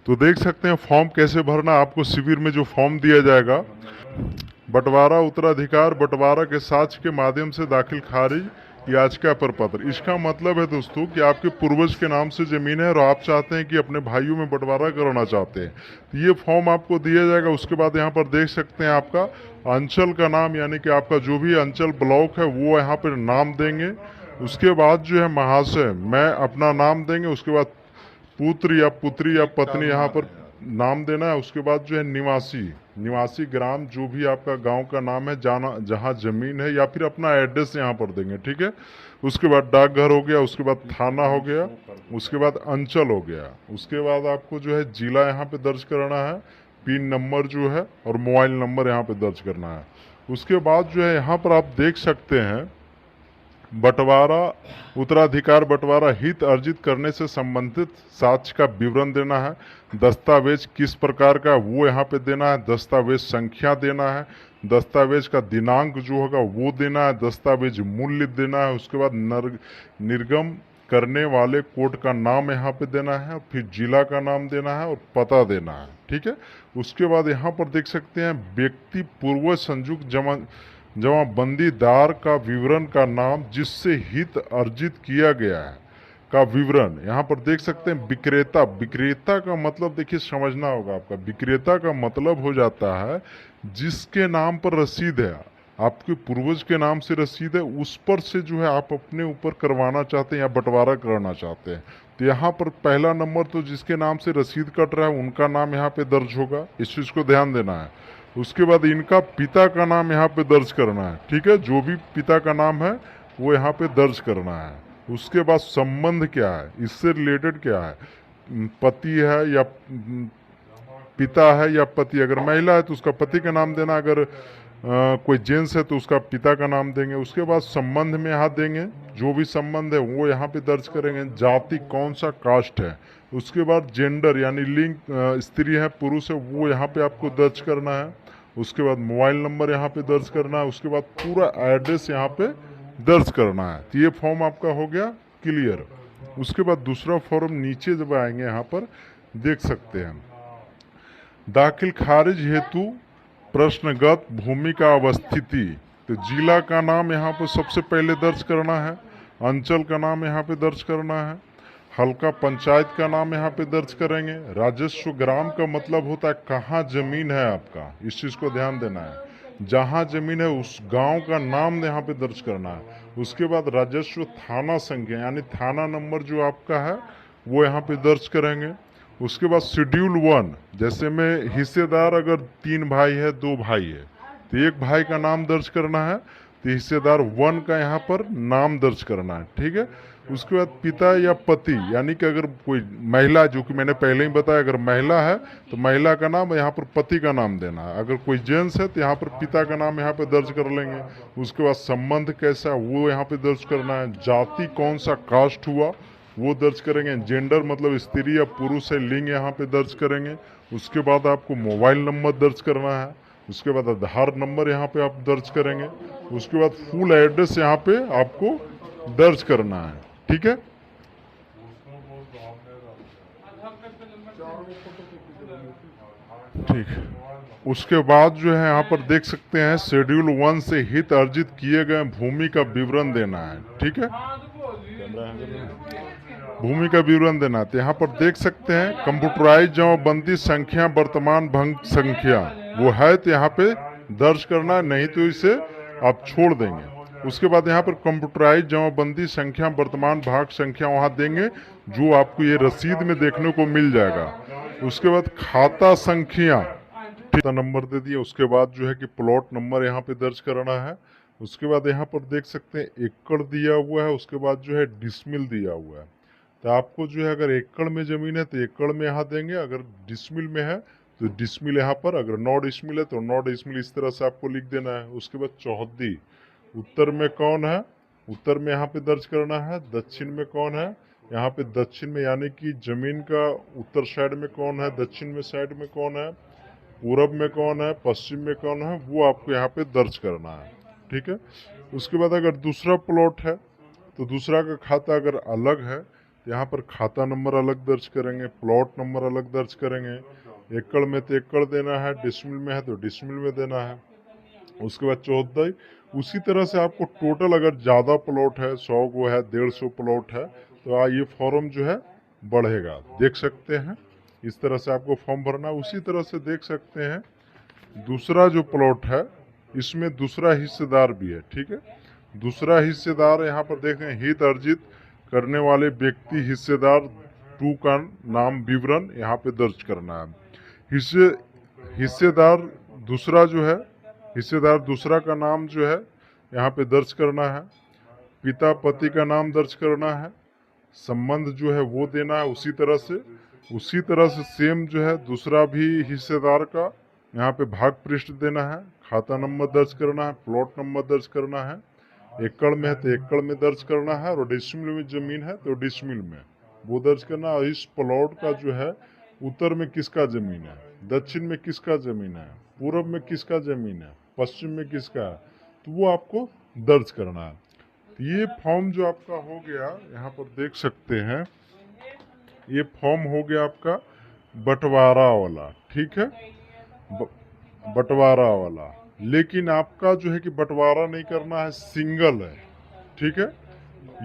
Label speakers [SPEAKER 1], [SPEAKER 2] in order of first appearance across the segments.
[SPEAKER 1] तो देख सकते हैं फॉर्म कैसे भरना। आपको शिविर में जो फॉर्म दिया जाएगा, बंटवारा उत्तराधिकार बंटवारा के साक्ष्य के माध्यम से दाखिल खारिज याचिका पर पत्र। इसका मतलब है दोस्तों कि आपके पूर्वज के नाम से जमीन है और आप चाहते हैं कि अपने भाइयों में बंटवारा कराना चाहते हैं, तो ये फॉर्म आपको दिया जाएगा। उसके बाद यहाँ पर देख सकते हैं आपका अंचल का नाम, यानी कि आपका जो भी अंचल ब्लॉक है वो यहाँ पर नाम देंगे। उसके बाद जो है महाशय मैं अपना नाम देंगे। उसके बाद पुत्र या पुत्री या पत्नी यहाँ पर नाम देना है। उसके बाद जो है निवासी, निवासी ग्राम जो भी आपका गांव का नाम है, जाना जहाँ जमीन है, या फिर अपना एड्रेस यहाँ पर देंगे, ठीक है। उसके बाद डाकघर हो गया, उसके बाद थाना हो गया, उसके बाद अंचल हो गया। उसके बाद आपको जो है जिला यहाँ पे दर्ज कराना है, पिन नंबर जो है और मोबाइल नंबर यहाँ पे दर्ज करना है। उसके बाद जो है यहाँ पर आप देख सकते हैं बंटवारा उत्तराधिकार बंटवारा हित अर्जित करने से संबंधित साक्ष्य का विवरण देना है। दस्तावेज किस प्रकार का वो यहाँ पे देना है, दस्तावेज संख्या देना है, दस्तावेज का दिनांक जो होगा वो देना है, दस्तावेज मूल्य देना है। उसके बाद निर्गम करने वाले कोर्ट का नाम यहाँ पे देना है, फिर जिला का नाम देना है और पता देना है, ठीक है। उसके बाद यहाँ पर देख सकते हैं व्यक्ति पूर्व संयुक्त जमाबंदीदार का विवरण का नाम जिससे हित अर्जित किया गया है का विवरण यहाँ पर देख सकते हैं। विक्रेता, विक्रेता का मतलब देखिए समझना होगा आपका। विक्रेता का मतलब हो जाता है जिसके नाम पर रसीद है, आपके पूर्वज के नाम से रसीद है, उस पर से जो है आप अपने ऊपर करवाना चाहते हैं या बंटवारा कराना चाहते हैं। तो यहाँ पर पहला नंबर तो जिसके नाम से रसीद कट रहा है उनका नाम यहाँ पे दर्ज होगा, इस चीज को ध्यान देना है। उसके बाद इनका पिता का नाम यहाँ पे दर्ज करना है, ठीक है। जो भी पिता का नाम है वो यहाँ पे दर्ज करना है। उसके बाद संबंध क्या है, इससे रिलेटेड क्या है, पति है या पिता है या पति। अगर महिला है तो उसका पति का नाम देना, अगर कोई जेंट्स है तो उसका पिता का नाम देंगे। उसके बाद संबंध में यहाँ देंगे, जो भी संबंध है वो यहाँ पे दर्ज करेंगे। जाति कौन सा कास्ट है, उसके बाद जेंडर यानी लिंग, स्त्री है पुरुष है, वो यहाँ पे आपको दर्ज करना है। उसके बाद मोबाइल नंबर यहाँ पे दर्ज करना है। उसके बाद पूरा एड्रेस यहाँ पे दर्ज करना है। तो ये फॉर्म आपका हो गया क्लियर। उसके बाद दूसरा फॉर्म नीचे जब आएंगे यहाँ पर देख सकते हैं, दाखिल खारिज हेतु प्रश्नगत भूमि का अवस्थिति। तो जिला का नाम यहाँ पर सबसे पहले दर्ज करना है, अंचल का नाम यहाँ पे दर्ज करना है, हल्का पंचायत का नाम यहाँ पे दर्ज करेंगे। राजस्व ग्राम का मतलब होता है कहाँ जमीन है आपका, इस चीज को ध्यान देना है। जहाँ जमीन है उस गांव का नाम यहाँ पे दर्ज करना है। उसके बाद राजस्व थाना संख्या यानी थाना नंबर जो आपका है वो यहाँ पे दर्ज करेंगे। उसके बाद शेड्यूल 1, जैसे में हिस्सेदार अगर 3 भाई है 2 भाई है तो एक भाई का नाम दर्ज करना है, तो हिस्सेदार 1 का यहाँ पर नाम दर्ज करना है, ठीक है। उसके बाद पिता या पति, यानी कि अगर कोई महिला, जो कि मैंने पहले ही बताया, अगर महिला है तो महिला का नाम यहाँ पर पति का नाम देना है। अगर कोई जेंट्स है तो यहाँ पर पिता का नाम यहाँ पे दर्ज कर लेंगे। उसके बाद संबंध कैसा वो यहाँ पे दर्ज करना है। जाति कौन सा कास्ट हुआ वो दर्ज करेंगे। जेंडर मतलब स्त्री या पुरुष है, लिंग यहाँ पे दर्ज करेंगे। उसके बाद आपको मोबाइल नंबर दर्ज करना है। उसके बाद आधार नंबर यहाँ पे आप दर्ज करेंगे। उसके बाद फुल एड्रेस यहाँ पे आपको दर्ज करना है, ठीक है। ठीक है। उसके बाद जो है यहाँ पर देख सकते हैं शेड्यूल 1 से हित अर्जित किए गए भूमि का विवरण देना है, ठीक है। भूमि का विवरण देना है। तो यहाँ पर देख सकते हैं कंप्यूटराइज जमाबंदी संख्या वर्तमान भंग संख्या वो है तो यहाँ पे दर्ज करना है, नहीं तो इसे आप छोड़ देंगे। उसके बाद यहाँ पर कंप्यूटराइज जमाबंदी संख्या वर्तमान भाग संख्या वहाँ देंगे जो आपको ये रसीद में देखने को मिल जाएगा। उसके बाद खाता संख्या नंबर दे दिया। उसके बाद जो है कि प्लॉट नंबर यहाँ पे दर्ज करना है। उसके बाद यहाँ पर देख सकते हैं एकड़ दिया हुआ है, उसके बाद जो है डिसमिल दिया हुआ है। तो आपको जो है अगर एकड़ में जमीन है तो एकड़ में यहाँ देंगे, अगर डिसमिल में है तो डिसमिल यहाँ पर, अगर 9 डिसमिल है तो 9 डिसमिल, इस तरह से आपको लिख देना है। उसके बाद चौहद्दी, उत्तर में कौन है, उत्तर में यहाँ पे दर्ज करना है। दक्षिण में कौन है, यहाँ पे दक्षिण में यानी कि जमीन का उत्तर साइड में कौन है, दक्षिण में साइड में कौन है, पूरब में कौन है, पश्चिम में कौन है, वो आपको यहाँ पे दर्ज करना है, ठीक है। उसके बाद अगर दूसरा प्लॉट है तो दूसरा का खाता अगर अलग है तो यहाँ पर खाता नंबर अलग दर्ज करेंगे, प्लॉट नंबर अलग दर्ज करेंगे। एकड़ में तो एकड़ देना है, डिसमिल में है तो डिसमिल में देना है। उसके बाद चौथाई उसी तरह से आपको टोटल अगर ज़्यादा प्लॉट है, 100 को है, 150 प्लॉट है, तो ये फॉर्म जो है बढ़ेगा। देख सकते हैं इस तरह से आपको फॉर्म भरना। उसी तरह से देख सकते हैं दूसरा जो प्लॉट है इसमें दूसरा हिस्सेदार भी है, ठीक है। दूसरा हिस्सेदार यहाँ पर देख रहे हैं, हित अर्जित करने वाले व्यक्ति हिस्सेदार टू का नाम विवरण यहाँ पे दर्ज करना है। हिस्सेदार दूसरा जो है, हिस्सेदार दूसरा का नाम जो है यहाँ पे दर्ज करना है। पिता पति का नाम दर्ज करना है। संबंध जो है वो देना है उसी तरह से सेम जो है दूसरा भी हिस्सेदार का यहाँ पे भाग पृष्ठ देना है। खाता नंबर दर्ज करना है, प्लॉट नंबर दर्ज करना है। एकड़ में है तो एकड़ में दर्ज करना है, और डिसमिल में जमीन है तो डिसमिल में वो दर्ज करना है। और इस प्लॉट का जो है उत्तर में किसका जमीन है, दक्षिण में किसका जमीन है, पूर्व में किसका जमीन है, पश्चिम में किसका है, तो वो आपको दर्ज करना है। तो ये फॉर्म जो आपका हो गया, यहाँ पर देख सकते हैं ये फॉर्म हो गया आपका बंटवारा वाला, ठीक है, बंटवारा वाला। लेकिन आपका जो है कि बंटवारा नहीं करना है, सिंगल है, ठीक है।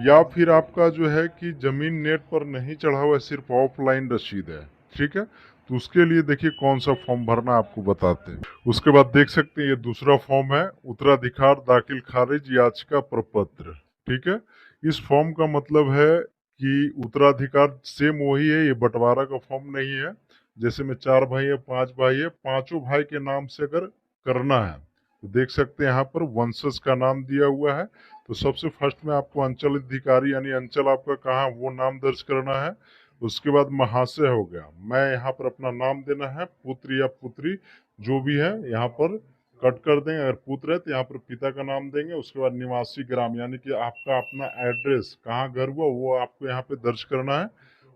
[SPEAKER 1] या फिर आपका जो है कि जमीन नेट पर नहीं चढ़ा हुआ है, सिर्फ ऑफलाइन रसीद है, ठीक है। तो उसके लिए देखिए कौन सा फॉर्म भरना आपको बताते हैं। उसके बाद देख सकते हैं ये दूसरा फॉर्म है, उत्तराधिकार दाखिल खारिज याचिका प्रपत्र, ठीक है। इस फॉर्म का मतलब है कि उत्तराधिकार सेम वही है, ये बंटवारा का फॉर्म नहीं है। जैसे में 4 भाई है, 5 भाई है, पांचों भाई के नाम से अगर करना है तो देख सकते हैं यहाँ पर वंशज का नाम दिया हुआ है। तो सबसे फर्स्ट में आपको अंचल अधिकारी यानी अंचल आपका कहाँ वो नाम दर्ज करना है। उसके बाद महाशय हो गया, मैं यहाँ पर अपना नाम देना है, पुत्र या पुत्री जो भी है यहाँ पर कट कर देंगे। अगर पुत्र है तो यहाँ पर पिता का नाम देंगे। उसके बाद निवासी ग्राम यानी कि आपका अपना एड्रेस कहाँ घर हुआ वो आपको यहाँ पे दर्ज करना है।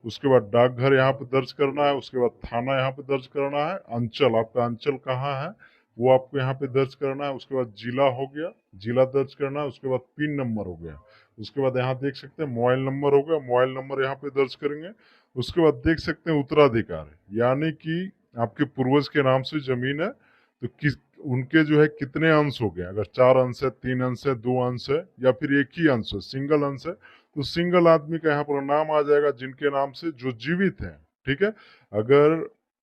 [SPEAKER 1] उसके बाद डाकघर यहाँ पे दर्ज करना है। उसके बाद थाना यहाँ पे दर्ज करना है। अंचल आपका अंचल कहाँ है वो आपको यहाँ पे दर्ज करना है। उसके बाद जिला हो गया, जिला दर्ज करना है। उसके बाद पिन नंबर हो गया। उसके बाद यहाँ देख सकते हैं मोबाइल नंबर हो गया, मोबाइल नंबर यहाँ पे दर्ज करेंगे। उसके बाद देख सकते हैं उत्तराधिकार यानी कि आपके पूर्वज के नाम से जमीन है तो किस उनके जो है कितने अंश हो गए। अगर 4 अंश है, 3 अंश है, 2 अंश है या फिर एक ही अंश है, सिंगल अंश है, तो सिंगल आदमी का यहाँ पर नाम आ जाएगा जिनके नाम से जो जीवित है, ठीक है। अगर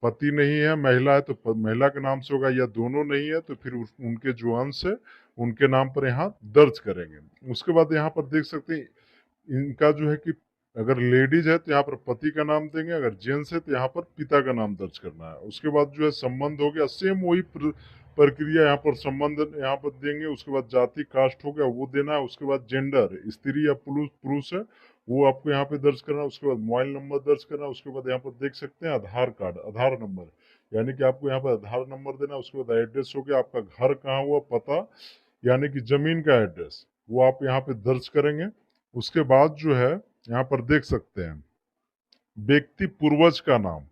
[SPEAKER 1] पति नहीं है, महिला है तो महिला के नाम से होगा, या दोनों नहीं है तो फिर उनके जो अंश है उनके नाम पर यहाँ दर्ज करेंगे। उसके बाद यहाँ पर देख सकते हैं इनका जो है कि अगर लेडीज है तो यहाँ पर पति का नाम देंगे, अगर जेंट्स है तो यहाँ पर पिता का नाम दर्ज करना है। उसके बाद जो है संबंध हो गया, सेम वही प्रक्रिया यहाँ पर संबंध यहाँ पर देंगे। उसके बाद जाति कास्ट हो गया वो देना है। उसके बाद जेंडर स्त्री या पुरुष है वो आपको यहाँ पे दर्ज करना है। उसके बाद मोबाइल नंबर दर्ज करना है। उसके बाद यहाँ पर देख सकते हैं आधार कार्ड, आधार नंबर यानी कि आपको यहाँ पर आधार नंबर देना है। उसके बाद एड्रेस हो गया, आपका घर कहाँ हुआ, पता यानी कि जमीन का एड्रेस वो आप यहाँ पे दर्ज करेंगे। उसके बाद जो है यहाँ पर देख सकते हैं व्यक्ति पूर्वज का नाम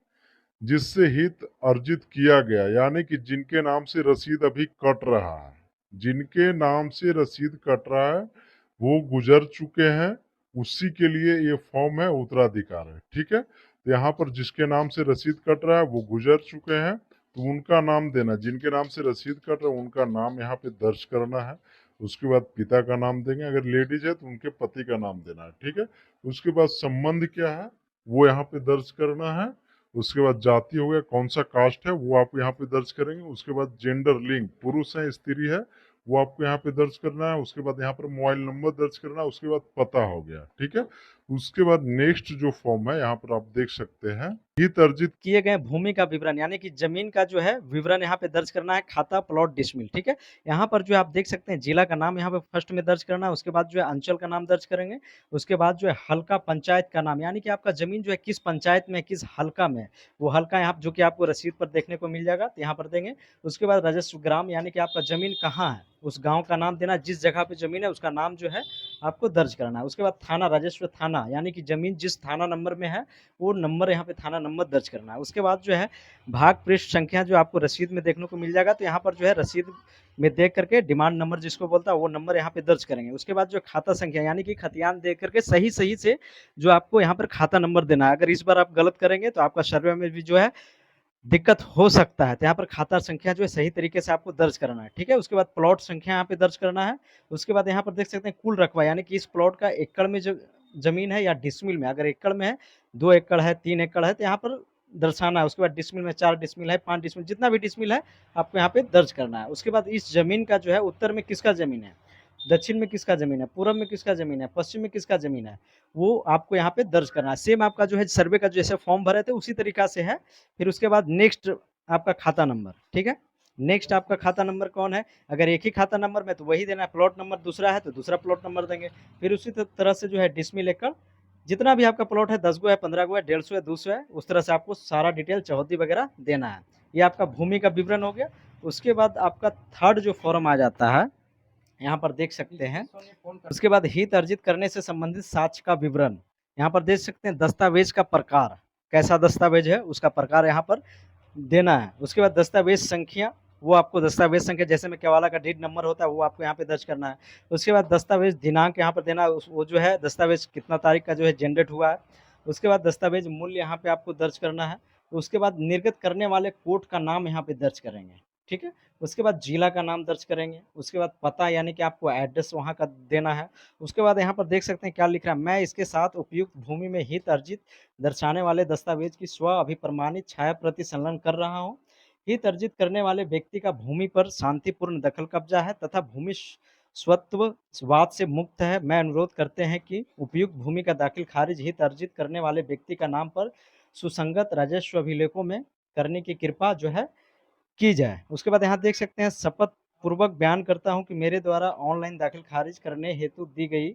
[SPEAKER 1] जिससे हित अर्जित किया गया यानी कि जिनके नाम से रसीद अभी कट रहा है, जिनके नाम से रसीद कट रहा है वो गुजर चुके हैं, उसी के लिए ये फॉर्म है उत्तराधिकार है, ठीक है। तो यहाँ पर जिसके नाम से रसीद कट रहा है वो गुजर चुके हैं तो उनका नाम देना, जिनके नाम से रसीद कट रहा है उनका नाम यहाँ पे दर्ज करना है। उसके बाद पिता का नाम देंगे, अगर लेडीज है तो उनके पति का नाम देना है, ठीक है। उसके बाद संबंध क्या है वो यहाँ पे दर्ज करना है। उसके बाद जाति हो गया, कौन सा कास्ट है वो आप यहाँ पे दर्ज करेंगे। उसके बाद जेंडर लिंग पुरुष है स्त्री है वो आपको यहाँ पे दर्ज करना है। उसके बाद यहाँ पर मोबाइल नंबर दर्ज करना है। उसके बाद पता हो गया, ठीक है। उसके बाद नेक्स्ट जो फॉर्म है यहाँ पर आप देख सकते हैं हित अर्जित
[SPEAKER 2] किए गए भूमि का विवरण यानी कि जमीन का जो है विवरण यहाँ पे दर्ज करना है, खाता प्लॉट डिसमिल, ठीक है। यहाँ पर जो है आप देख सकते हैं जिला का नाम यहाँ पे फर्स्ट में दर्ज करना है। उसके बाद जो है अंचल का नाम दर्ज करेंगे। उसके बाद जो है हल्का पंचायत का नाम यानी कि आपका जमीन जो है किस पंचायत में किस हल्का में वो हल्का यहाँ जो कि आपको रसीद पर देखने को मिल जाएगा तो यहाँ पर देंगे। उसके बाद राजस्व ग्राम यानी कि आपका जमीन कहाँ है उस गाँव का नाम देना, जिस जगह पे जमीन है उसका नाम जो है आपको दर्ज कराना है। उसके बाद थाना राजस्व थाना थाना, यानी कि ज़मीन जिस थाना नंबर में है, वो नंबर यहाँ पे थाना नंबर दर्ज करना है। उसके बाद जो है भाग पृष्ठ संख्या जो आपको रसीद में देखने को मिल जाएगा, तो यहाँ पर जो है रसीद में देख करके डिमांड नंबर जिसको बोलता है वो नंबर यहाँ पे दर्ज करेंगे। उसके बाद जो खाता संख्या यानी कि खतियान देख करके सही-सही से जो आपको यहाँ पर खाता नंबर देना है। अगर इस बार आप गलत करेंगे तो आपका सर्वे में भी जो है दिक्कत हो सकता है। तो यहाँ पर खाता संख्या जो है सही तरीके से आपको दर्ज कराना है, ठीक है? उसके बाद प्लॉट संख्या यहाँ पे दर्ज करना है। उसके बाद यहाँ पर देख सकते हैं कुल रकबा, यानी कि इस प्लॉट का एकड़ में जो ज़मीन है या डिसमिल में, अगर एकड़ में है, 2 एकड़ है, 3 एकड़ है, तो यहाँ पर दर्शाना है। उसके बाद डिसमिल में 4 डिसमिल है, 5 डिसमिल, जितना भी डिसमिल है आपको यहाँ पे दर्ज करना है। उसके बाद इस ज़मीन का जो है उत्तर में किसका ज़मीन है, दक्षिण में किसका ज़मीन है, पूर्व में किसका ज़मीन है, पश्चिम में किसका ज़मीन है, वो आपको यहाँ पे दर्ज करना है। सेम आपका जो है सर्वे का जैसे फॉर्म भरे थे उसी तरीका से है। फिर उसके बाद नेक्स्ट आपका खाता नंबर, ठीक है? नेक्स्ट आपका खाता नंबर कौन है? अगर एक ही खाता नंबर में तो वही देना है, प्लॉट नंबर दूसरा है तो दूसरा प्लॉट नंबर देंगे। फिर उसी तरह से जो है डिसमिल, एकड़, जितना भी आपका प्लॉट है 10 गो है, 15 गो है, 150 है, 200 है, उस तरह से आपको सारा डिटेल चौहद्दी वगैरह देना है। ये आपका भूमि का विवरण हो गया। उसके बाद आपका थर्ड जो फॉर्म आ जाता है, यहाँ पर देख सकते हैं। उसके बाद हित अर्जित करने से संबंधित साक्ष्य का विवरण, यहाँ पर देख सकते हैं। दस्तावेज का प्रकार, कैसा दस्तावेज है उसका प्रकार यहाँ पर देना है। उसके बाद दस्तावेज संख्या, वो आपको दस्तावेज संख्या जैसे में केवाला का डीड नंबर होता है वो आपको यहाँ पे दर्ज करना है। उसके बाद दस्तावेज दिनांक यहाँ पर देना है, वो जो है दस्तावेज कितना तारीख का जो है जनरेट हुआ है। उसके बाद दस्तावेज मूल्य यहाँ पे आपको दर्ज करना है। उसके बाद निर्गत करने वाले कोर्ट का नाम यहाँ पे दर्ज करेंगे, ठीक है? उसके बाद जिला का नाम दर्ज करेंगे। उसके बाद पता, यानी कि आपको एड्रेस वहाँ का देना है। उसके बाद यहाँ पर देख सकते हैं क्या लिख रहा है, मैं इसके साथ उपयुक्त भूमि में हित अर्जित दर्शाने वाले दस्तावेज की स्व अभिप्रमाणित छाया प्रति संलग्न कर रहा हूँ। हित अर्जित करने वाले व्यक्ति का भूमि पर शांतिपूर्ण दखल कब्जा है तथा भूमि स्वत्ववाद से मुक्त है। मैं अनुरोध करते हैं कि उपयुक्त भूमि का दाखिल खारिज हित अर्जित करने वाले व्यक्ति का नाम पर सुसंगत राजस्व अभिलेखों में करने की कृपा जो है की जाए। उसके बाद यहाँ देख सकते हैं, शपथ पूर्वक बयान करता हूँ कि मेरे द्वारा ऑनलाइन दाखिल खारिज करने हेतु दी गई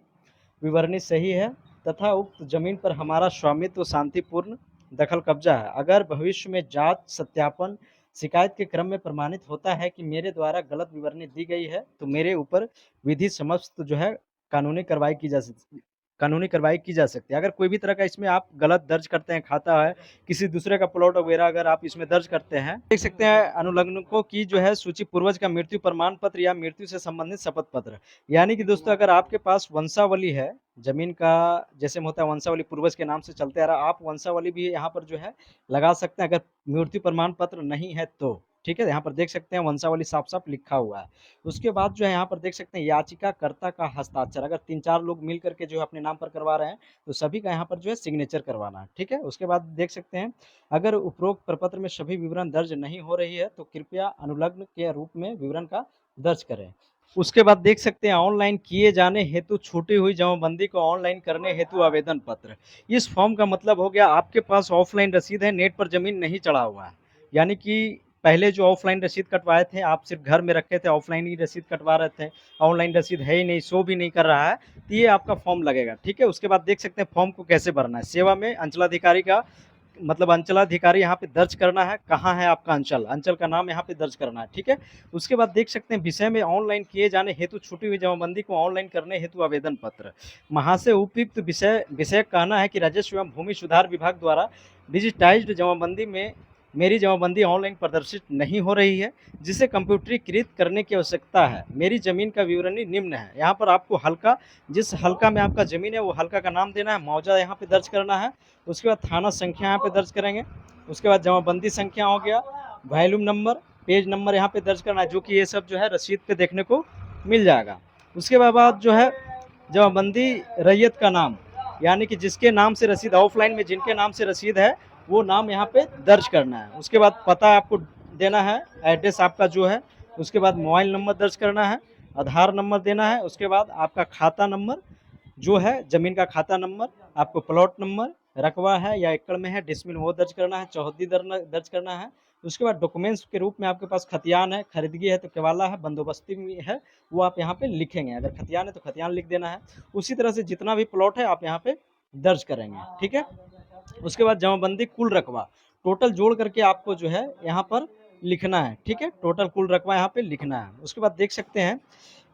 [SPEAKER 2] विवरणी सही है तथा उक्त जमीन पर हमारा स्वामित्व शांतिपूर्ण दखल कब्जा है। अगर भविष्य में जांच सत्यापन शिकायत के क्रम में प्रमाणित होता है कि मेरे द्वारा गलत विवरणी दी गई है तो मेरे ऊपर विधि समस्त जो है कानूनी कार्रवाई की जा सकती है। अगर कोई भी तरह का इसमें आप गलत दर्ज करते हैं, खाता है किसी दूसरे का प्लॉट वगैरह अगर आप इसमें दर्ज करते हैं, देख सकते हैं अनुलग्नकों की जो है सूची, पूर्वज का मृत्यु प्रमाण पत्र या मृत्यु से संबंधित शपथ पत्र। यानी कि दोस्तों अगर आपके पास वंशावली है जमीन का, जैसे में होता है वंशावली पूर्वज के नाम से चलते आ रहा, आप वंशावली भी यहाँ पर जो है लगा सकते हैं अगर मृत्यु प्रमाण पत्र नहीं है तो, ठीक है? यहाँ पर देख सकते हैं वंशावली साफ साफ लिखा हुआ है। उसके बाद जो है यहाँ पर देख सकते हैं याचिकाकर्ता का हस्ताक्षर, अगर 3-4 लोग मिल करके जो है अपने नाम पर करवा रहे हैं तो सभी का यहाँ पर जो है सिग्नेचर करवाना है, ठीक है? उसके बाद देख सकते हैं, अगर उपरोक्त प्रपत्र में सभी विवरण दर्ज नहीं हो रही है तो कृपया अनुलग्न के रूप में विवरण का दर्ज करें। उसके बाद देख सकते हैं ऑनलाइन किए जाने हेतु छूटी हुई जमाबंदी को ऑनलाइन करने हेतु आवेदन पत्र। इस फॉर्म का मतलब हो गया आपके पास ऑफलाइन रसीद है, नेट पर जमीन नहीं चढ़ा हुआ है, यानी कि पहले जो ऑफलाइन रसीद कटवाए थे आप सिर्फ घर में रखे थे, ऑफलाइन ही रसीद कटवा रहे थे, ऑनलाइन रसीद है ही नहीं, शो भी नहीं कर रहा है, तो ये आपका फॉर्म लगेगा, ठीक है? उसके बाद देख सकते हैं फॉर्म को कैसे भरना है। सेवा में अंचलाधिकारी का मतलब अंचलाधिकारी यहाँ पे दर्ज करना है, कहाँ है आपका अंचल, अंचल का नाम यहाँ पे दर्ज करना है, ठीक है? उसके बाद देख सकते हैं विषय में ऑनलाइन किए जाने हेतु छूटी हुई जमाबंदी को ऑनलाइन करने हेतु आवेदन पत्र। महाशय उपयुक्त विषय कहना है कि राजस्व एवं भूमि सुधार विभाग द्वारा डिजिटाइज्ड जमाबंदी में मेरी जमाबंदी ऑनलाइन प्रदर्शित नहीं हो रही है, जिसे कंप्यूटरीकृत करने की आवश्यकता है। मेरी ज़मीन का विवरणी निम्न है। यहाँ पर आपको हल्का, जिस हल्का में आपका ज़मीन है वो हल्का का नाम देना है, मौजा यहाँ पे दर्ज करना है। उसके बाद थाना संख्या यहाँ पे दर्ज करेंगे। उसके बाद जमाबंदी संख्या हो गया, वॉल्यूम नंबर, पेज नंबर यहाँ पे दर्ज करना है, जो कि ये सब जो है रसीद पे देखने को मिल जाएगा। उसके बाद जो है जमाबंदी रैयत का नाम, यानी कि जिसके नाम से रसीद, ऑफलाइन में जिनके नाम से रसीद है वो नाम यहाँ पे दर्ज करना है। उसके बाद पता आपको देना है, एड्रेस आपका जो है। उसके बाद मोबाइल नंबर दर्ज करना है, आधार नंबर देना है। उसके बाद आपका खाता नंबर जो है, ज़मीन का खाता नंबर, आपको प्लॉट नंबर, रकबा है या एकड़ में है, डिसमिल, वो दर्ज करना है, चौहद्दी दर्ज करना है। उसके बाद डॉक्यूमेंट्स के रूप में आपके पास खतियान है, खरीदगी है तो केवाला है, बंदोबस्ती में है, वो आप यहाँ पे लिखेंगे। अगर खतियान है तो खतियान लिख देना है। उसी तरह से जितना भी प्लॉट है आप यहाँ पे दर्ज करेंगे, ठीक है? उसके बाद जमाबंदी कुल रकबा टोटल जोड़ करके आपको जो है यहाँ पर लिखना है, ठीक है? टोटल कुल रकबा यहाँ पे लिखना है। उसके बाद देख सकते हैं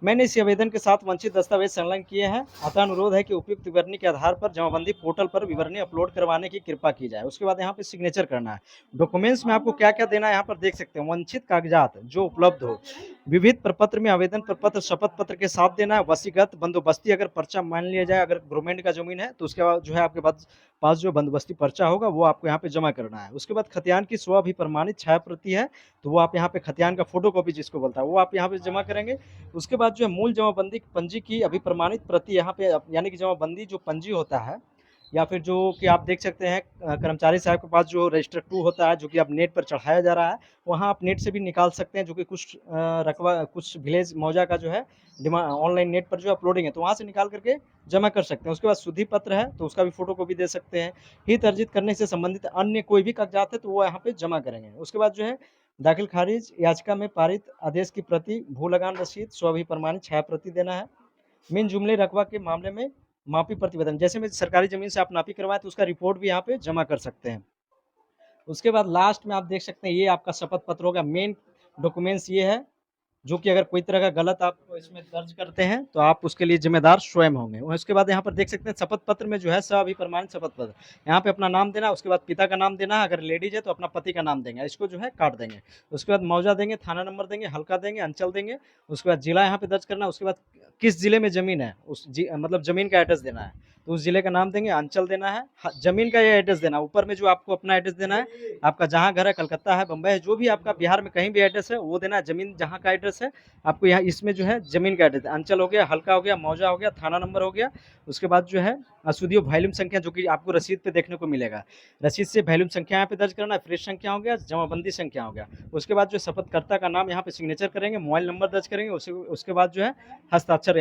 [SPEAKER 2] मैंने इस आवेदन के साथ वंचित दस्तावेज संलग्न किए हैं, अतः अनुरोध है कि उपयुक्त विवरणी के आधार पर जमाबंदी पोर्टल पर विवरणी अपलोड करवाने की कृपा की जाए। उसके बाद यहाँ पे सिग्नेचर करना है। डॉक्यूमेंट्स में आपको क्या क्या देना है यहाँ पर देख सकते हैं। वंचित कागजात जो उपलब्ध हो, विविध प्रपत्र में आवेदन प्रपत्र शपथ पत्र के साथ देना है। वसीगत बंदोबस्ती अगर पर्चा मान लिया जाए, अगर गवर्नमेंट का जमीन है तो उसके बाद जो है आपके पास जो बंदोबस्ती पर्चा होगा वो आपको यहाँ पे जमा करना है। उसके बाद खतियान की स्व अभिप्रमाणित छाया प्रति है, तो वो आप यहाँ पे खतियान का फोटो कॉपी जिसको बोलता है वो आप यहाँ पे जमा करेंगे। उसके बाद जो है मूल जमाबंदी पंजी की अभिप्रमाणित प्रति यहाँ पे यानी कि जमाबंदी जो पंजी होता है, या फिर जो कि आप देख सकते हैं कर्मचारी साहब के पास जो रजिस्टर 2 होता है जो कि अब नेट पर चढ़ाया जा रहा है, वहाँ आप नेट से भी निकाल सकते हैं, जो कि कुछ रकबा कुछ विलेज मौजा का जो है ऑनलाइन नेट पर जो अपलोडिंग है तो वहाँ से निकाल करके जमा कर सकते हैं। उसके बाद शुद्धि पत्र है तो उसका भी फोटो कॉपी दे सकते हैं। हित अर्जित करने से संबंधित अन्य कोई भी कागजात है तो वो यहाँ पे जमा करेंगे। उसके बाद जो है दाखिल खारिज याचिका में पारित आदेश की प्रति, भू लगान रसीद, स्वअभिप्रमाणित छाया प्रति देना है। मिन जुमले रकबा के मामले में मापी प्रतिवेदन, जैसे में सरकारी जमीन से आप नापी करवाएं तो उसका रिपोर्ट भी यहाँ पे जमा कर सकते हैं। उसके बाद लास्ट में आप देख सकते हैं ये आपका शपथ पत्र होगा। मेन डॉक्यूमेंट्स ये है, जो कि अगर कोई तरह का गलत आप इसमें दर्ज करते हैं तो आप उसके लिए जिम्मेदार स्वयं होंगे। उसके बाद यहाँ पर देख सकते हैं शपथ पत्र में जो है अभिप्रमाणित शपथ पत्र, यहाँ पे अपना नाम देना, उसके बाद पिता का नाम देना, अगर लेडीज है तो अपना पति का नाम देंगे, इसको जो है काट देंगे। उसके बाद मौजा देंगे, थाना नंबर देंगे, हल्का देंगे, अंचल देंगे। उसके बाद जिला यहाँ पे दर्ज करना, उसके बाद किस जिले में जमीन है मतलब जमीन का एड्रेस देना है तो उस जिले का नाम देंगे, अंचल देना है, जमीन का ये एड्रेस देना है। ऊपर में जो आपको अपना एड्रेस देना है, आपका जहाँ घर है, कलकत्ता है, बम्बई है, जो भी आपका बिहार में कहीं भी एड्रेस है वो देना है। जमीन जहाँ का एड्रेस है आपको यहाँ इसमें जो है जमीन का एड्रेस, अंचल हो गया, हल्का हो गया, मौजा हो गया, थाना नंबर हो गया। उसके बाद जो है अशुद्धियों वैल्यूम संख्या जो कि आपको रसीद पे देखने को मिलेगा, रसीद से वैल्यूम संख्या यहाँ पे दर्ज करना है, फ्रेश संख्या हो गया, जमाबंदी संख्या हो गया। उसके बाद जो शपथकर्ता का नाम यहाँ पे सिग्नेचर करेंगे, मोबाइल नंबर दर्ज करेंगे, उसके बाद जो है हस्ताक्षर